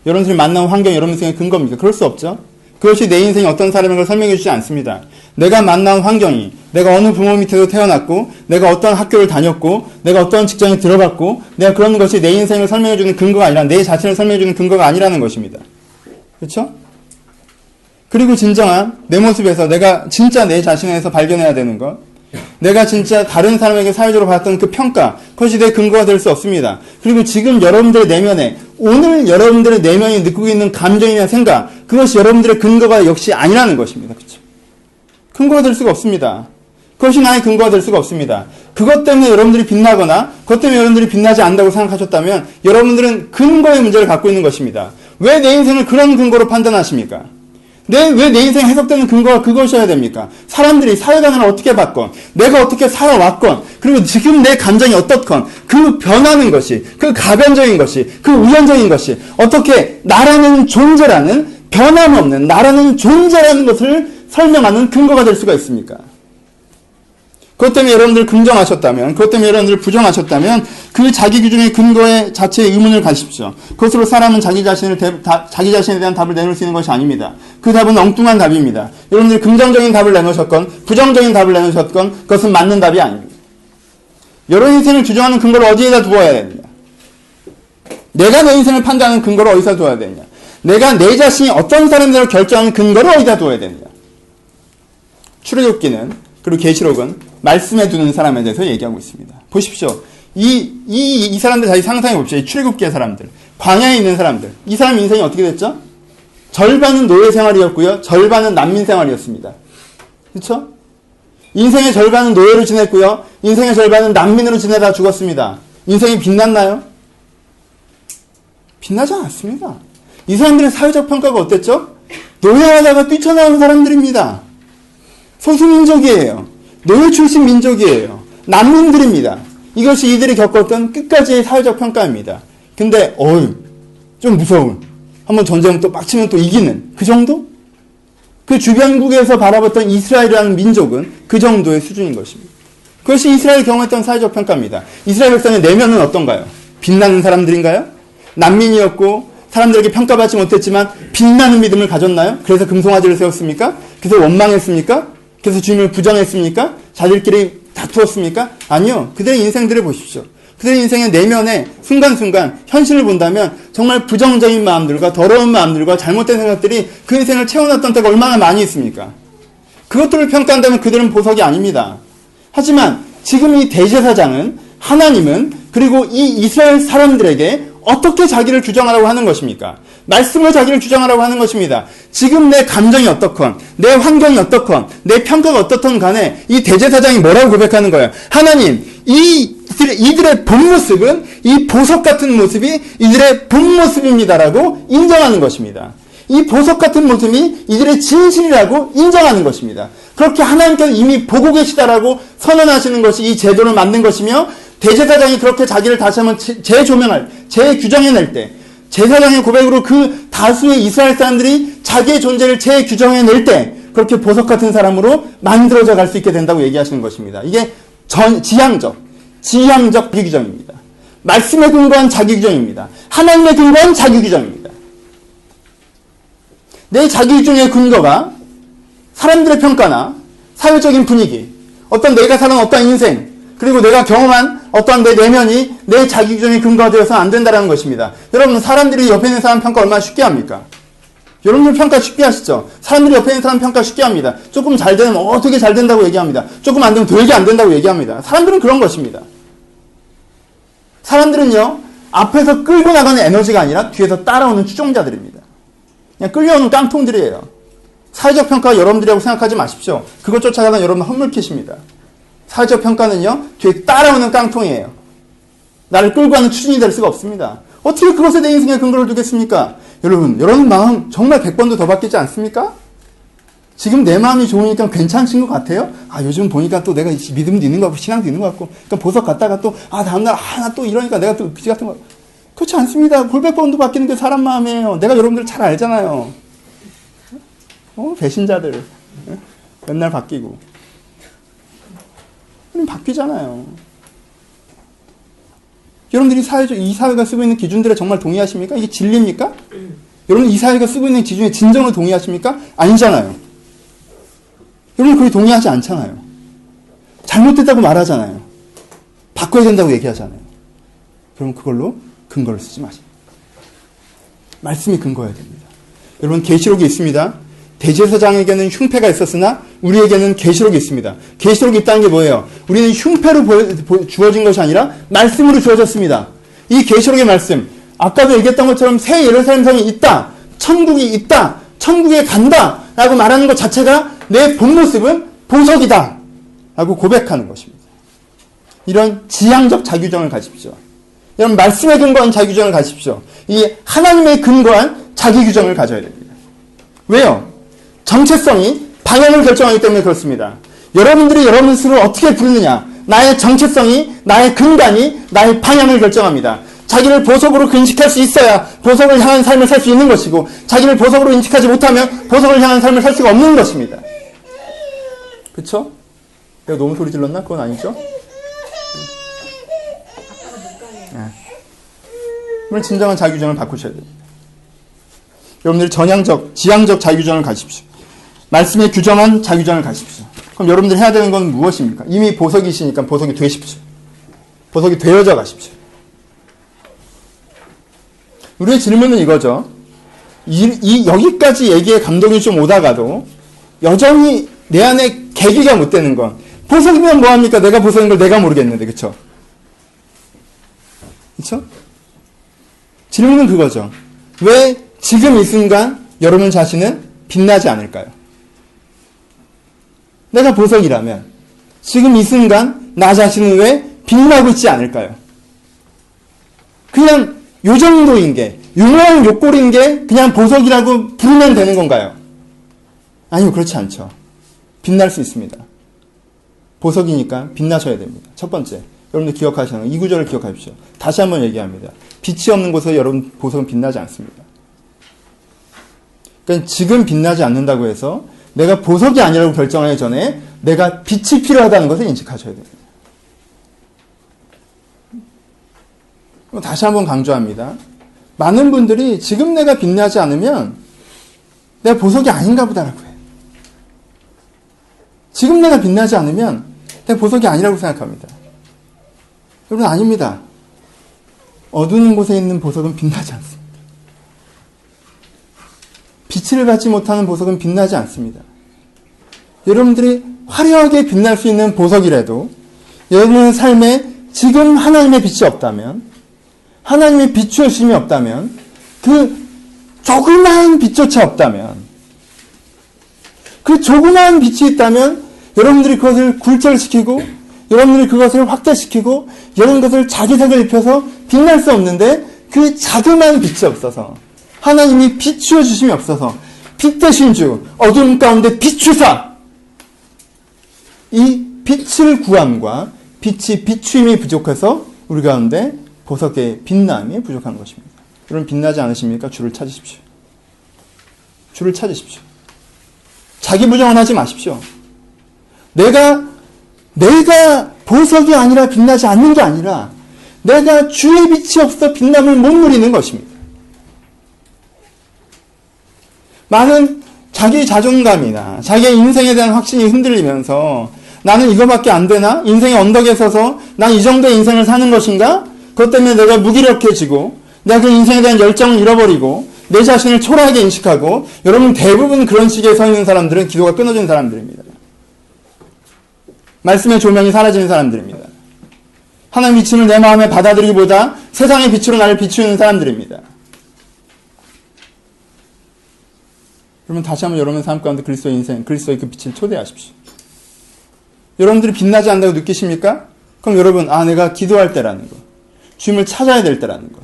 여러분들이 만난 환경이 여러분 인생의 근거입니까? 그럴 수 없죠. 그것이 내 인생이 어떤 사람인 걸 설명해 주지 않습니다. 내가 만난 환경이, 내가 어느 부모 밑에서 태어났고, 내가 어떤 학교를 다녔고, 내가 어떤 직장에 들어갔고, 내가 그런 것이 내 인생을 설명해 주는 근거가 아니라, 내 자신을 설명해 주는 근거가 아니라는 것입니다. 그렇죠? 그리고 진정한 내 모습에서 내가 진짜 내 자신에서 발견해야 되는 것, 내가 진짜 다른 사람에게 사회적으로 받았던 그 평가, 그것이 내 근거가 될 수 없습니다. 그리고 지금 여러분들의 내면에, 오늘 여러분들의 내면이 느끼고 있는 감정이나 생각, 그것이 여러분들의 근거가 역시 아니라는 것입니다. 그렇죠? 근거가 될 수가 없습니다. 그것이 나의 근거가 될 수가 없습니다. 그것 때문에 여러분들이 빛나거나 그것 때문에 여러분들이 빛나지 않는다고 생각하셨다면 여러분들은 근거의 문제를 갖고 있는 것입니다. 왜 내 인생을 그런 근거로 판단하십니까? 왜 내 인생 해석되는 근거가 그것이어야 됩니까? 사람들이 사회관을 어떻게 봤건, 내가 어떻게 살아왔건, 그리고 지금 내 감정이 어떻건, 그 변하는 것이, 그 가변적인 것이, 그 우연적인 것이, 어떻게 나라는 존재라는, 변함없는 나라는 존재라는 것을 설명하는 근거가 될 수가 있습니까? 그것 때문에 여러분들 긍정하셨다면, 그것 때문에 여러분들 부정하셨다면, 그 자기 기준의 근거에 자체의 의문을 가십시오. 그것으로 사람은 자기 자신에 대한 답을 내놓을 수 있는 것이 아닙니다. 그 답은 엉뚱한 답입니다. 여러분들이 긍정적인 답을 내놓으셨건, 부정적인 답을 내놓으셨건, 그것은 맞는 답이 아닙니다. 여러분 인생을 규정하는 근거를 어디에다 두어야 되느냐? 내가 내 인생을 판단하는 근거를 어디다 두어야 되느냐? 내가 내 자신이 어떤 사람들을 결정하는 근거를 어디다 두어야 되느냐? 출애굽기는, 그리고 계시록은 말씀에 두는 사람에 대해서 얘기하고 있습니다. 보십시오. 이 사람들 다시 상상해 봅시다. 이 출애굽기의 사람들. 광야에 있는 사람들. 이 사람 인생이 어떻게 됐죠? 절반은 노예 생활이었고요. 절반은 난민 생활이었습니다. 그렇죠? 인생의 절반은 노예로 지냈고요. 인생의 절반은 난민으로 지내다 죽었습니다. 인생이 빛났나요? 빛나지 않았습니다. 이 사람들의 사회적 평가가 어땠죠? 노예하다가 뛰쳐나온 사람들입니다. 소수민족이에요. 노예 출신 민족이에요. 난민들입니다. 이것이 이들이 겪었던 끝까지의 사회적 평가입니다. 근데 좀 무서운, 한번 전쟁 또 빡치면 또 이기는 그 정도? 그 주변국에서 바라봤던 이스라엘이라는 민족은 그 정도의 수준인 것입니다. 그것이 이스라엘이 경험했던 사회적 평가입니다. 이스라엘 백성의 내면은 어떤가요? 빛나는 사람들인가요? 난민이었고 사람들에게 평가받지 못했지만 빛나는 믿음을 가졌나요? 그래서 금송아지를 세웠습니까? 그래서 원망했습니까? 그래서 주님을 부정했습니까? 자들끼리 다투었습니까? 아니요. 그들의 인생들을 보십시오. 그들의 인생의 내면에 순간순간 현실을 본다면 정말 부정적인 마음들과 더러운 마음들과 잘못된 생각들이 그 인생을 채워놨던 때가 얼마나 많이 있습니까? 그것들을 평가한다면 그들은 보석이 아닙니다. 하지만 지금 이 대제사장은, 하나님은, 그리고 이 이스라엘 사람들에게 어떻게 자기를 규정하라고 하는 것입니까? 말씀으로 자기를 규정하라고 하는 것입니다. 지금 내 감정이 어떻건, 내 환경이 어떻건, 내 평가가 어떻건 간에 이 대제사장이 뭐라고 고백하는 거예요? 하나님, 이들의 본 모습은, 이 보석 같은 모습이 이들의 본 모습입니다라고 인정하는 것입니다. 이 보석 같은 모습이 이들의 진실이라고 인정하는 것입니다. 그렇게 하나님께서 이미 보고 계시다라고 선언하시는 것이 이 제도를 만든 것이며, 대제사장이 그렇게 자기를 다시 한번 재규정해낼 때, 제사장의 고백으로 그 다수의 이스라엘 사람들이 자기의 존재를 재규정해낼 때, 그렇게 보석 같은 사람으로 만들어져 갈 수 있게 된다고 얘기하시는 것입니다. 이게 지향적 자기규정입니다. 말씀에 근거한 자기규정입니다. 하나님의 근거한 자기규정입니다. 내 자기규정의 근거가 사람들의 평가나 사회적인 분위기, 어떤 내가 사는 어떤 인생, 그리고 내가 경험한 어떠한 내 내면이 내 자기규정의 근거가 되어서는 안 된다는 것입니다. 여러분, 사람들이 옆에 있는 사람 평가 얼마나 쉽게 합니까? 여러분들 평가 쉽게 하시죠? 사람들이 옆에 있는 사람 평가 쉽게 합니다. 조금 잘 되면 되게 잘 된다고 얘기합니다. 조금 안 되면 되게 안 된다고 얘기합니다. 사람들은 그런 것입니다. 사람들은요, 앞에서 끌고 나가는 에너지가 아니라 뒤에서 따라오는 추종자들입니다. 그냥 끌려오는 깡통들이에요. 사회적 평가가 여러분들이라고 생각하지 마십시오. 그것 쫓아가면 여러분 헛물키십니다. 사회적 평가는요, 뒤에 따라오는 깡통이에요. 나를 끌고 가는 추진이 될 수가 없습니다. 어떻게 그것에 내 인생의 근거를 두겠습니까? 여러분 마음 정말 100번도 더 바뀌지 않습니까? 지금 내 마음이 좋으니까 괜찮으신 것 같아요? 요즘 보니까 또 내가 믿음도 있는 것 같고, 신앙도 있는 것 같고, 그러니까 보석 갔다가 또, 다음날, 나 또 이러니까 내가 또 그지 같은 거. 그렇지 않습니다. 골백 번도 바뀌는 게 사람 마음이에요. 내가 여러분들 잘 알잖아요. 배신자들. 맨날 바뀌고. 그럼 바뀌잖아요. 여러분들이 이 사회가 쓰고 있는 기준들에 정말 동의하십니까? 이게 진리입니까? 여러분, 이 사회가 쓰고 있는 기준에 진정으로 동의하십니까? 아니잖아요. 여러분, 거의 동의하지 않잖아요. 잘못됐다고 말하잖아요. 바꿔야 된다고 얘기하잖아요. 그럼 그걸로 근거를 쓰지 마십시오. 말씀이 근거여야 됩니다. 여러분, 계시록이 있습니다. 대제사장에게는 흉패가 있었으나 우리에게는 계시록이 있습니다. 계시록이 있다는 게 뭐예요? 우리는 흉패로 주어진 것이 아니라 말씀으로 주어졌습니다. 이 계시록의 말씀, 아까도 얘기했던 것처럼 새 예루살렘 성이 있다, 천국이 있다, 천국에 간다 라고 말하는 것 자체가 내 본 모습은 보석이다 라고 고백하는 것입니다. 이런 지향적 자기주장을 가지십시오. 이런 말씀에 근거한 자기주장을 가지십시오. 이 하나님에 근거한 자기규정을 가져야 됩니다. 왜요? 정체성이 방향을 결정하기 때문에 그렇습니다. 여러분들이 여러분 스스로 어떻게 부르느냐, 나의 정체성이, 나의 근간이 나의 방향을 결정합니다. 자기를 보석으로 인식할 수 있어야 보석을 향한 삶을 살 수 있는 것이고, 자기를 보석으로 인식하지 못하면 보석을 향한 삶을 살 수가 없는 것입니다. 그쵸? 내가 너무 소리 질렀나? 그건 아니죠? 오늘 진정한 자기규정을 바꾸셔야 됩니다. 여러분들이 전향적, 지향적 자기규정을 가지십시오. 말씀에 규정한 자기규정을 가지십시오. 그럼 여러분들이 해야 되는 건 무엇입니까? 이미 보석이시니까 보석이 되십시오. 보석이 되어져 가십시오. 우리의 질문은 이거죠. 여기까지 얘기에 감동이 좀 오다가도 여전히 내 안에 계기가 못 되는 건, 보석이면 뭐합니까? 내가 보석인 걸 내가 모르겠는데, 그쵸? 그쵸? 질문은 그거죠. 왜 지금 이 순간 여러분 자신은 빛나지 않을까요? 내가 보석이라면 지금 이 순간 나 자신은 왜 빛나고 있지 않을까요? 그냥 요 정도인 게, 유명한 요꼴인 게 그냥 보석이라고 부르면 되는 건가요? 아니요, 그렇지 않죠. 빛날 수 있습니다. 보석이니까 빛나셔야 됩니다. 첫 번째, 여러분들 기억하시는 이 구절을 기억하십시오. 다시 한번 얘기합니다. 빛이 없는 곳에 여러분 보석은 빛나지 않습니다. 그러니까 지금 빛나지 않는다고 해서 내가 보석이 아니라고 결정하기 전에 내가 빛이 필요하다는 것을 인식하셔야 됩니다. 다시 한번 강조합니다. 많은 분들이 지금 내가 빛나지 않으면 내가 보석이 아닌가 보다라고 해요. 지금 내가 빛나지 않으면 내가 보석이 아니라고 생각합니다. 여러분, 아닙니다. 어두운 곳에 있는 보석은 빛나지 않습니다. 빛을 받지 못하는 보석은 빛나지 않습니다. 여러분들이 화려하게 빛날 수 있는 보석이라도 여러분의 삶에 지금 하나님의 빛이 없다면, 하나님의 비추심이 없다면, 그 조그마한 빛조차 없다면, 그 조그마한 빛이 있다면 여러분들이 그것을 굴절시키고 여러분들이 그것을 확대시키고 이런 것을 자기색을 입혀서 빛날 수 없는데, 그 자그마한 빛이 없어서, 하나님이 비추어 주심이 없어서 빛 대신 주 어두움 가운데 비추사, 이 빛을 구함과 빛이 비추임이 부족해서 우리 가운데 보석의 빛남이 부족한 것입니다. 여러분, 빛나지 않으십니까? 주를 찾으십시오. 주를 찾으십시오. 자기 부정은 하지 마십시오. 내가 보석이 아니라 빛나지 않는 게 아니라 내가 주의 빛이 없어 빛남을 못 누리는 것입니다. 많은 자기 자존감이나 자기의 인생에 대한 확신이 흔들리면서 나는 이거밖에 안 되나? 인생의 언덕에 서서 난 이 정도의 인생을 사는 것인가? 그것 때문에 내가 무기력해지고 내가 그 인생에 대한 열정을 잃어버리고 내 자신을 초라하게 인식하고, 여러분 대부분 그런 식의 서 있는 사람들은 기도가 끊어진 사람들입니다. 말씀의 조명이 사라지는 사람들입니다. 하나님의 빛을 내 마음에 받아들이기보다 세상의 빛으로 나를 비추는 사람들입니다. 여러분, 다시 한번 여러분의 삶 가운데 그리스도의 인생, 그리스도의 그 빛을 초대하십시오. 여러분들이 빛나지 않는다고 느끼십니까? 그럼 여러분, 내가 기도할 때라는 것, 주님을 찾아야 될 때라는 것,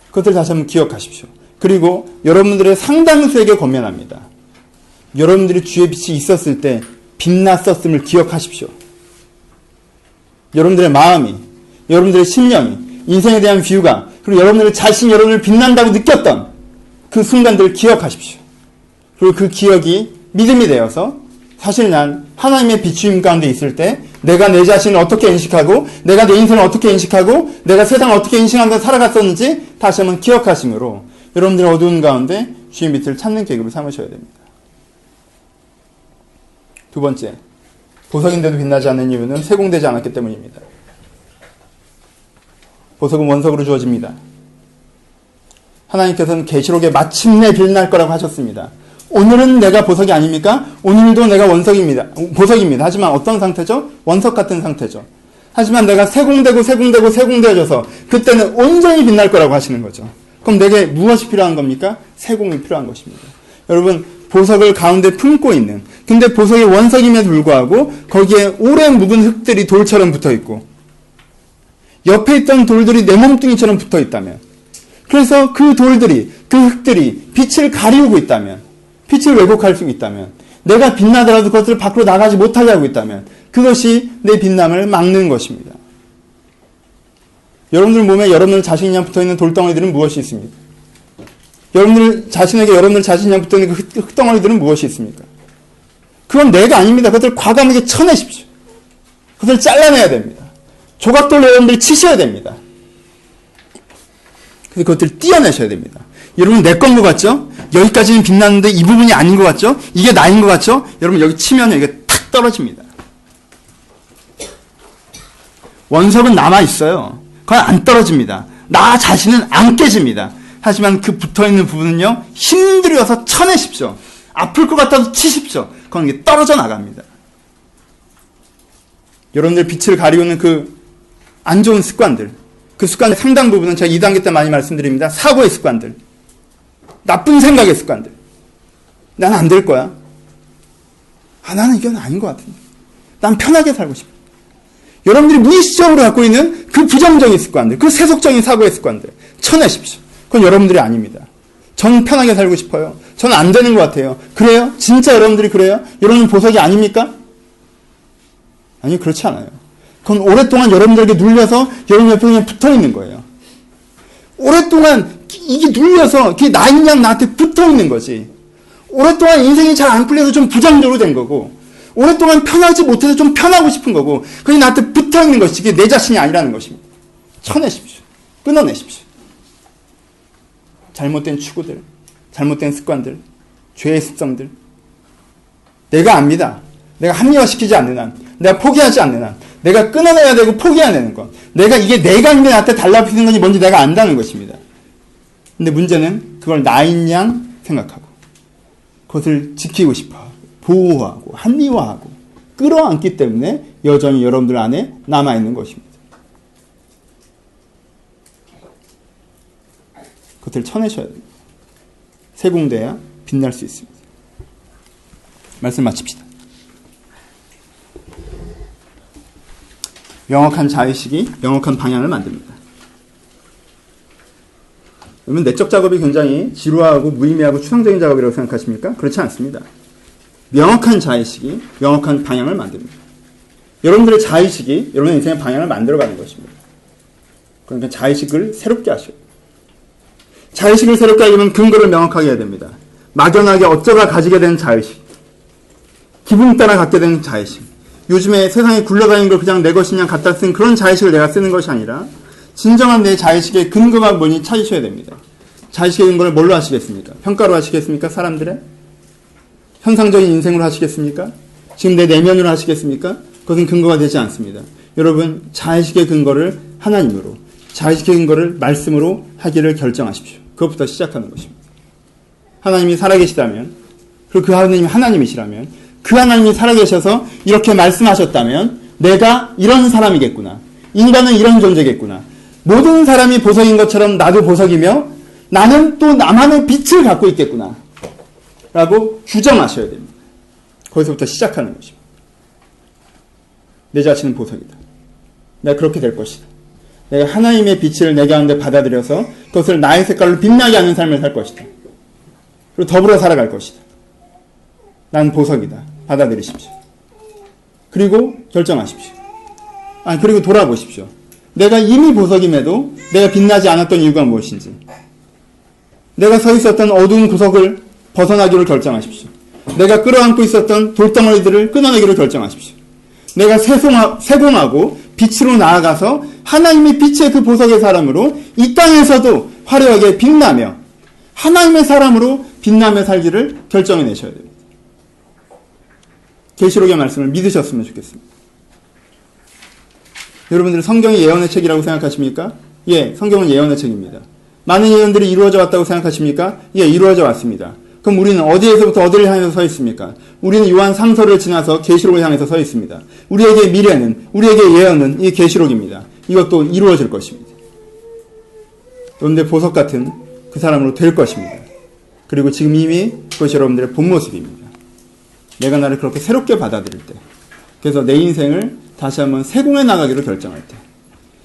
그것을 다시 한번 기억하십시오. 그리고 여러분들의 상당수에게 권면합니다. 여러분들이 주의 빛이 있었을 때 빛났었음을 기억하십시오. 여러분들의 마음이, 여러분들의 심령이, 인생에 대한 뷰가, 그리고 여러분들의 자신이 여러분을 빛난다고 느꼈던 그 순간들을 기억하십시오. 그리고 그 기억이 믿음이 되어서, 사실 난 하나님의 비추임 가운데 있을 때 내가 내 자신을 어떻게 인식하고, 내가 내 인생을 어떻게 인식하고, 내가 세상을 어떻게 인식하면서 살아갔었는지 다시 한번 기억하심으로 여러분들의 어두운 가운데 주의 빛을 찾는 계급을 삼으셔야 됩니다. 두 번째, 보석인데도 빛나지 않는 이유는 세공되지 않았기 때문입니다. 보석은 원석으로 주어집니다. 하나님께서는 계시록에 마침내 빛날 거라고 하셨습니다. 오늘은 내가 보석이 아닙니까? 오늘도 내가 원석입니다. 보석입니다. 하지만 어떤 상태죠? 원석 같은 상태죠. 하지만 내가 세공되어져서 그때는 온전히 빛날 거라고 하시는 거죠. 그럼 내게 무엇이 필요한 겁니까? 세공이 필요한 것입니다. 여러분, 보석을 가운데 품고 있는, 근데 보석이 원석임에도 불구하고 거기에 오래 묵은 흙들이 돌처럼 붙어 있고 옆에 있던 돌들이 내 몸뚱이처럼 붙어 있다면, 그래서 그 돌들이, 그 흙들이 빛을 가리우고 있다면, 빛을 왜곡할 수 있다면, 내가 빛나더라도 그것을 밖으로 나가지 못하게 하고 있다면 그것이 내 빛남을 막는 것입니다. 여러분들 몸에 여러분들 자신이랑 붙어있는 돌덩어리들은 무엇이 있습니까? 여러분들 자신에게 여러분들 자신이랑 붙어있는 그 흙덩어리들은 무엇이 있습니까? 그건 내가 아닙니다. 그것을 과감하게 쳐내십시오. 그것을 잘라내야 됩니다. 조각돌로 여러분들이 치셔야 됩니다. 그래서 그것들을 띄어내셔야 됩니다. 여러분 내 건 것 같죠? 여기까지는 빛났는데 이 부분이 아닌 것 같죠? 이게 나인 것 같죠? 여러분 여기 치면 이게 탁 떨어집니다. 원석은 남아있어요. 그건 안 떨어집니다. 나 자신은 안 깨집니다. 하지만 그 붙어있는 부분은요, 힘들여서 쳐내십시오. 아플 것 같아도 치십시오. 그건 이게 떨어져 나갑니다. 여러분들 빛을 가리우는 그 안 좋은 습관들, 그 습관의 상당 부분은 제가 2단계 때 많이 말씀드립니다. 사고의 습관들, 나쁜 생각의 습관들. 난 안 될 거야. 나는 이건 아닌 것 같은데. 난 편하게 살고 싶어. 여러분들이 무의식적으로 갖고 있는 그 부정적인 습관들, 그 세속적인 사고의 습관들 쳐내십시오. 그건 여러분들이 아닙니다. 전 편하게 살고 싶어요. 전 안 되는 것 같아요. 그래요? 진짜 여러분들이 그래요? 여러분 보석이 아닙니까? 아니, 그렇지 않아요. 그건 오랫동안 여러분들에게 눌려서 여러분 옆에 그냥 붙어 있는 거예요. 오랫동안 이게 눌려서 그게 나인 양 나한테 붙어 있는 거지. 오랫동안 인생이 잘 안 풀려서 좀 부정적으로 된 거고, 오랫동안 편하지 못해서 좀 편하고 싶은 거고, 그게 나한테 붙어 있는 것이 이게 내 자신이 아니라는 것입니다. 쳐내십시오. 끊어내십시오. 잘못된 추구들, 잘못된 습관들, 죄의 습성들. 내가 압니다. 내가 합리화시키지 않는 한, 내가 포기하지 않는 한, 내가 끊어내야 되고 포기해야 되는 것. 내가 이게 내가 있는 나한테 달라붙는 건지 뭔지 내가 안다는 것입니다. 근데 문제는 그걸 나인 양 생각하고 그것을 지키고 싶어 보호하고 합리화하고 끌어안기 때문에 여전히 여러분들 안에 남아있는 것입니다. 그것을 쳐내셔야 됩니다. 세공돼야 빛날 수 있습니다. 말씀 마칩시다. 명확한 자의식이 명확한 방향을 만듭니다. 그러면 내적 작업이 굉장히 지루하고 무의미하고 추상적인 작업이라고 생각하십니까? 그렇지 않습니다. 명확한 자의식이 명확한 방향을 만듭니다. 여러분들의 자의식이 여러분의 인생의 방향을 만들어가는 것입니다. 그러니까 자의식을 새롭게 하셔야 돼요. 자의식을 새롭게 하려면 근거를 명확하게 해야 됩니다. 막연하게 어쩌다 가지게 된 자의식, 기분 따라 갖게 된 자의식, 요즘에 세상에 굴러다니는 걸 그냥 내 것이냐 갖다 쓴 그런 자의식을 내가 쓰는 것이 아니라 진정한 내 자의식의 근거가 뭐니 찾으셔야 됩니다. 자의식의 근거를 뭘로 하시겠습니까? 평가로 하시겠습니까? 사람들의? 현상적인 인생으로 하시겠습니까? 지금 내 내면으로 하시겠습니까? 그것은 근거가 되지 않습니다. 여러분, 자의식의 근거를 하나님으로, 자의식의 근거를 말씀으로 하기를 결정하십시오. 그것부터 시작하는 것입니다. 하나님이 살아계시다면, 그리고 그 하나님이 하나님이시라면, 그 하나님이 살아계셔서 이렇게 말씀하셨다면 내가 이런 사람이겠구나. 인간은 이런 존재겠구나. 모든 사람이 보석인 것처럼 나도 보석이며 나는 또 나만의 빛을 갖고 있겠구나. 라고 규정하셔야 됩니다. 거기서부터 시작하는 것입니다. 내 자신은 보석이다. 내가 그렇게 될 것이다. 내가 하나님의 빛을 내 가운데 받아들여서 그것을 나의 색깔로 빛나게 하는 삶을 살 것이다. 그리고 더불어 살아갈 것이다. 난 보석이다. 받아들이십시오. 그리고 결정하십시오. 그리고 돌아보십시오. 내가 이미 보석임에도 내가 빛나지 않았던 이유가 무엇인지. 내가 서 있었던 어두운 구석을 벗어나기로 결정하십시오. 내가 끌어안고 있었던 돌덩어리들을 끊어내기로 결정하십시오. 내가 세공하고 빛으로 나아가서 하나님의 빛의 그 보석의 사람으로 이 땅에서도 화려하게 빛나며 하나님의 사람으로 빛나며 살기를 결정해내셔야 됩니다. 계시록의 말씀을 믿으셨으면 좋겠습니다. 여러분들 성경이 예언의 책이라고 생각하십니까? 예, 성경은 예언의 책입니다. 많은 예언들이 이루어져 왔다고 생각하십니까? 예, 이루어져 왔습니다. 그럼 우리는 어디에서부터 어디를 향해서 서 있습니까? 우리는 요한 3서를 지나서 계시록을 향해서 서 있습니다. 우리에게 미래는, 우리에게 예언은 이 계시록입니다. 이것도 이루어질 것입니다. 그런데 보석 같은 그 사람으로 될 것입니다. 그리고 지금 이미 그것이 여러분들의 본 모습입니다. 내가 나를 그렇게 새롭게 받아들일 때, 그래서 내 인생을 다시 한번 세공해 나가기로 결정할 때,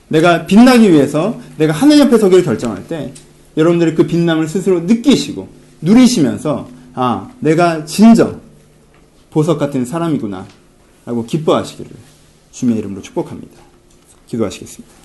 내가 빛나기 위해서 내가 하나님 앞에 서기를 결정할 때, 여러분들이 그 빛남을 스스로 느끼시고 누리시면서 아, 내가 진정 보석 같은 사람이구나 라고 기뻐하시기를 주님의 이름으로 축복합니다. 기도하시겠습니다.